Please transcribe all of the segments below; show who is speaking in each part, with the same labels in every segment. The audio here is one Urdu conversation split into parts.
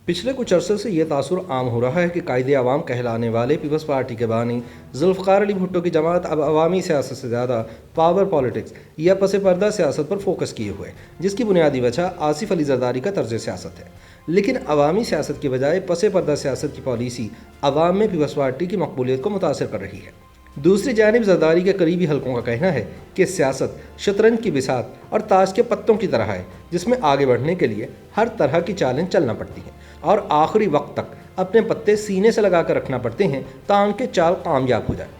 Speaker 1: پچھلے کچھ عرصے سے یہ تاثر عام ہو رہا ہے کہ قائد عوام کہلانے والے پیپلز پارٹی کے بانی ذوالفقار علی بھٹو کی جماعت اب عوامی سیاست سے زیادہ پاور پالیٹکس یا پس پردہ سیاست پر فوکس کیے ہوئے، جس کی بنیادی وجہ آصف علی زرداری کا طرز سیاست ہے۔ لیکن عوامی سیاست کی بجائے پس پردہ سیاست کی پالیسی عوام میں پیپلز پارٹی کی مقبولیت کو متاثر کر رہی ہے۔ دوسری جانب زرداری کے قریبی حلقوں کا کہنا ہے کہ سیاست شطرنج کی بساط اور تاش کے پتوں کی طرح ہے، جس میں آگے بڑھنے کے لیے ہر طرح کی چالیں چلنا پڑتی ہیں اور آخری وقت تک اپنے پتے سینے سے لگا کر رکھنا پڑتے ہیں تاکہ چال کامیاب ہو جائے۔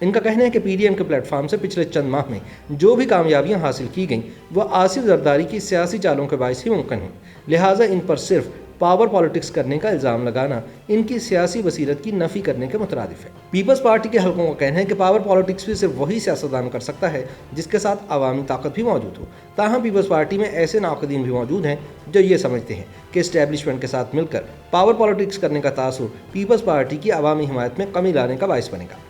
Speaker 1: ان کا کہنا ہے کہ پی ڈی ایم کے پلیٹ فارم سے پچھلے چند ماہ میں جو بھی کامیابیاں حاصل کی گئیں وہ آصف زرداری کی سیاسی چالوں کے باعث ہی ممکن ہیں، لہٰذا ان پر صرف پاور پالیٹکس کرنے کا الزام لگانا ان کی سیاسی بصیرت کی نفی کرنے کے مترادف ہے۔ پیپلز پارٹی کے حلقوں کا کہنا ہے کہ پاور پالیٹکس بھی صرف وہی سیاستدان کر سکتا ہے جس کے ساتھ عوامی طاقت بھی موجود ہو، تاہم پیپلز پارٹی میں ایسے ناقدین بھی موجود ہیں جو یہ سمجھتے ہیں کہ اسٹیبلشمنٹ کے ساتھ مل کر پاور پالیٹکس کرنے کا تاثر پیپلز پارٹی کی عوامی حمایت میں کمی لانے کا باعث بنے گا۔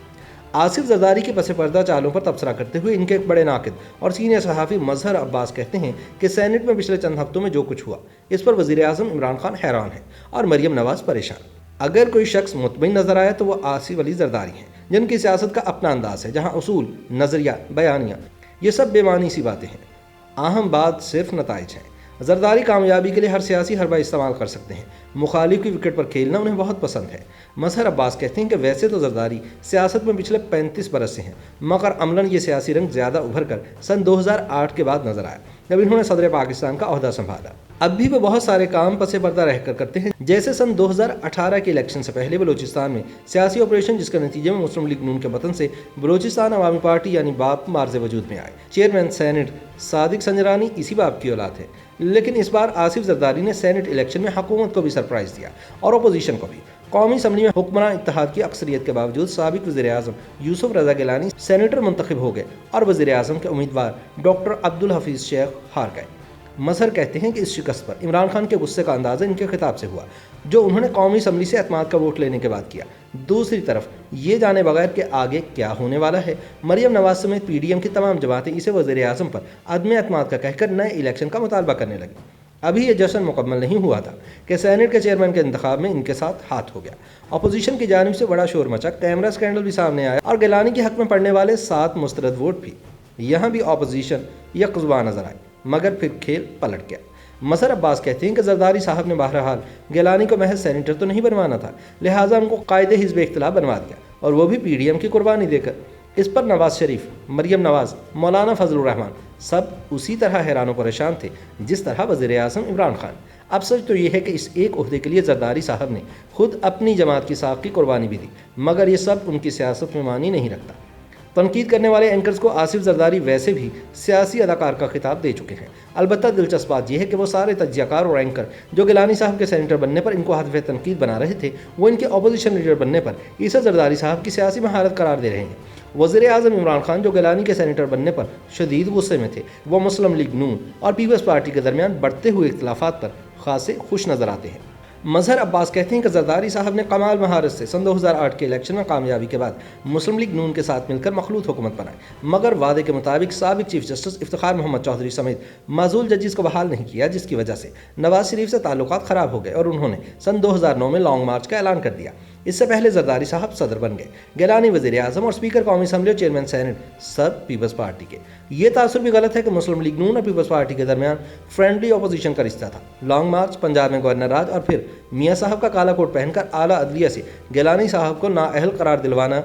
Speaker 1: آصف زرداری کے پس پردہ چالوں پر تبصرہ کرتے ہوئے ان کے ایک بڑے ناقد اور سینئر صحافی مظہر عباس کہتے ہیں کہ سینٹ میں پچھلے چند ہفتوں میں جو کچھ ہوا اس پر وزیر اعظم عمران خان حیران ہیں اور مریم نواز پریشان۔ اگر کوئی شخص مطمئن نظر آیا تو وہ آصف علی زرداری ہیں، جن کی سیاست کا اپنا انداز ہے، جہاں اصول، نظریہ، بیانیہ یہ سب بے معنی سی باتیں ہیں، اہم بات صرف نتائج ہیں۔ زرداری کامیابی کے لیے ہر سیاسی حربہ استعمال کر سکتے ہیں، مخالف کی وکٹ پر کھیلنا انہیں بہت پسند ہے۔ مظہر عباس کہتے ہیں کہ ویسے تو زرداری سیاست میں پچھلے 35 برس سے ہیں، مگر عملاً یہ سیاسی رنگ زیادہ ابھر کر سن 2008 کے بعد نظر آیا جب انہوں نے صدر پاکستان کا عہدہ سنبھالا۔ اب بھی وہ بہت سارے کام پس پردہ رہ کر کرتے ہیں، جیسے سن 2018 کے الیکشن سے پہلے بلوچستان میں سیاسی آپریشن، جس کے نتیجے میں مسلم لیگ نون کے وطن سے بلوچستان عوامی پارٹی یعنی باپ مارز وجود میں آئے۔ چیئرمین سینٹ صادق سنجرانی اسی باپ کی اولاد ہے، لیکن اس بار آصف زرداری نے سینٹ الیکشن میں حکومت کو بھی سرپرائز دیا اور اپوزیشن کو بھی۔ قومی اسمبلی میں حکمراں اتحاد کی اکثریت کے باوجود سابق وزیر اعظم یوسف رضا گیلانی سینیٹر منتخب ہو گئے اور وزیر اعظم کے امیدوار ڈاکٹر عبدالحفیظ شیخ ہار گئے۔ مظہر کہتے ہیں کہ اس شکست پر عمران خان کے غصے کا اندازہ ان کے خطاب سے ہوا جو انہوں نے قومی اسمبلی سے اعتماد کا ووٹ لینے کے بعد کیا۔ دوسری طرف یہ جانے بغیر کہ آگے کیا ہونے والا ہے، مریم نواز سمیت پی ڈی ایم کی تمام جماعتیں اسے وزیر اعظم پر عدم اعتماد کا کہہ کر نئے الیکشن کا مطالبہ کرنے لگیں۔ ابھی یہ جشن مکمل نہیں ہوا تھا کہ سینٹ کے چیئرمین کے انتخاب میں ان کے ساتھ ہاتھ ہو گیا۔ اپوزیشن کی جانب سے بڑا شور مچا، کیمرہ اسکینڈل بھی سامنے آیا اور گیلانی کے حق میں پڑنے والے 7 مسترد ووٹ بھی۔ یہاں بھی اپوزیشن یکزباں نظر آئی، مگر پھر کھیل پلٹ گیا۔ مظہر عباس کہتے ہیں کہ زرداری صاحب نے بہرحال گیلانی کو محض سینیٹر تو نہیں بنوانا تھا، لہٰذا ان کو قائد حزب اختلاف بنوا دیا، اور وہ بھی پی ڈی ایم کی قربانی دے کر۔ اس پر نواز شریف، مریم نواز، مولانا فضل الرحمان سب اسی طرح حیران و پریشان تھے جس طرح وزیر اعظم عمران خان۔ اب سچ تو یہ ہے کہ اس ایک عہدے کے لیے زرداری صاحب نے خود اپنی جماعت کی ساکھ کی قربانی بھی دی، مگر یہ سب ان کی سیاست میں معنی نہیں رکھتا۔ تنقید کرنے والے اینکرز کو آصف زرداری ویسے بھی سیاسی اداکار کا خطاب دے چکے ہیں۔ البتہ دلچسپ بات یہ ہے کہ وہ سارے تجزیہ کار اور اینکر جو گیلانی صاحب کے سینیٹر بننے پر ان کو ہدف تنقید بنا رہے تھے، وہ ان کے اپوزیشن لیڈر بننے پر اسے زرداری صاحب کی سیاسی مہارت قرار دے رہے ہیں۔ وزیر اعظم عمران خان جو گیلانی کے سینیٹر بننے پر شدید غصے میں تھے، وہ مسلم لیگ نون اور پیپلز پارٹی کے درمیان بڑھتے ہوئے اختلافات پر خاصے خوش نظر آتے ہیں۔ مظہر عباس کہتے ہیں کہ زرداری صاحب نے کمال مہارت سے سن 2008 کے الیکشن میں کامیابی کے بعد مسلم لیگ نون کے ساتھ مل کر مخلوط حکومت بنائی، مگر وعدے کے مطابق سابق چیف جسٹس افتخار محمد چودھری سمیت معزول ججز کو بحال نہیں کیا، جس کی وجہ سے نواز شریف سے تعلقات خراب ہو گئے اور انہوں نے سن 2009 میں لانگ مارچ کا اعلان کر دیا۔ اس سے پہلے زرداری صاحب صدر بن گئے، گیلانی وزیر اعظم اور اسپیکر قومی اسمبلی اور چیئرمین سینٹ سب پیپلز پارٹی کے۔ یہ تاثر بھی غلط ہے کہ مسلم لیگ نون اور پیپلز پارٹی کے درمیان فرینڈلی اپوزیشن کا رشتہ تھا۔ لانگ مارچ، پنجاب میں گورنر راج اور پھر میاں صاحب کا کالا کوٹ پہن کر اعلیٰ عدلیہ سے گیلانی صاحب کو نااہل قرار دلوانا،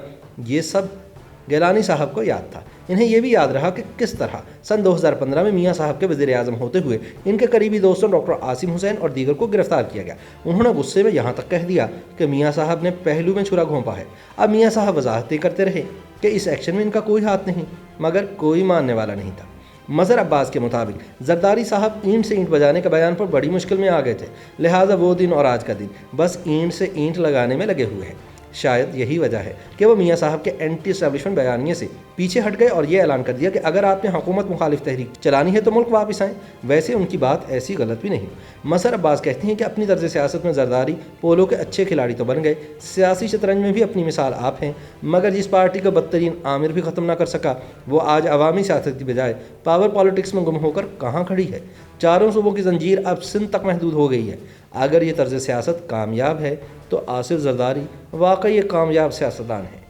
Speaker 1: یہ سب گیلانی صاحب کو یاد تھا۔ انہیں یہ بھی یاد رہا کہ کس طرح سن 2015 میں میاں صاحب کے وزیر اعظم ہوتے ہوئے ان کے قریبی دوستوں ڈاکٹر عاصم حسین اور دیگر کو گرفتار کیا گیا۔ انہوں نے غصے میں یہاں تک کہہ دیا کہ میاں صاحب نے پہلو میں چھرا گھونپا ہے۔ اب میاں صاحب وضاحتیں کرتے رہے کہ اس ایکشن میں ان کا کوئی ہاتھ نہیں، مگر کوئی ماننے والا نہیں تھا۔ مظہر عباس کے مطابق زرداری صاحب اینٹ سے اینٹ بجانے کے بیان پر بڑی مشکل میں آ گئے تھے، لہٰذا وہ دن اور آج کا دن بس اینٹ سے اینٹ لگانے میں لگے ہوئے ہیں۔ شاید یہی وجہ ہے کہ وہ میاں صاحب کے اینٹی اسٹیبلشمنٹ بیانیے سے پیچھے ہٹ گئے اور یہ اعلان کر دیا کہ اگر آپ نے حکومت مخالف تحریک چلانی ہے تو ملک واپس آئیں۔ ویسے ان کی بات ایسی غلط بھی نہیں۔ مظہر عباس کہتے ہیں کہ اپنی طرز سیاست میں زرداری پولو کے اچھے کھلاڑی تو بن گئے، سیاسی شطرنج میں بھی اپنی مثال آپ ہیں، مگر جس پارٹی کا بدترین عامر بھی ختم نہ کر سکا، وہ آج عوامی سیاست کی بجائے پاور پالیٹکس میں گم ہو کر کہاں کھڑی ہے۔ چاروں صوبوں کی زنجیر اب سندھ تک محدود ہو گئی ہے۔ اگر یہ طرز سیاست کامیاب ہے تو آصف زرداری واقعی ایک کامیاب سیاستدان ہے۔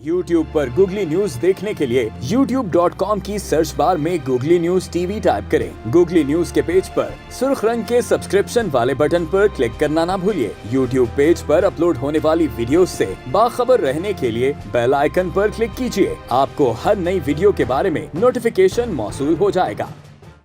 Speaker 2: YouTube پر گوگلی نیوز دیکھنے کے لیے youtube.com کی سرچ بار میں googly news T V type کریں۔ گوگلی نیوز کے پیج پر سرخ رنگ کے سبسکرپشن والے بٹن پر کلک کرنا نہ بھولیے۔ YouTube پیج پر اپلوڈ ہونے والی ویڈیوز سے باخبر رہنے کے لیے بیل آئیکن پر کلک کیجیے۔ آپ کو ہر نئی ویڈیو کے بارے میں نوٹیفیکیشن موصول ہو جائے گا۔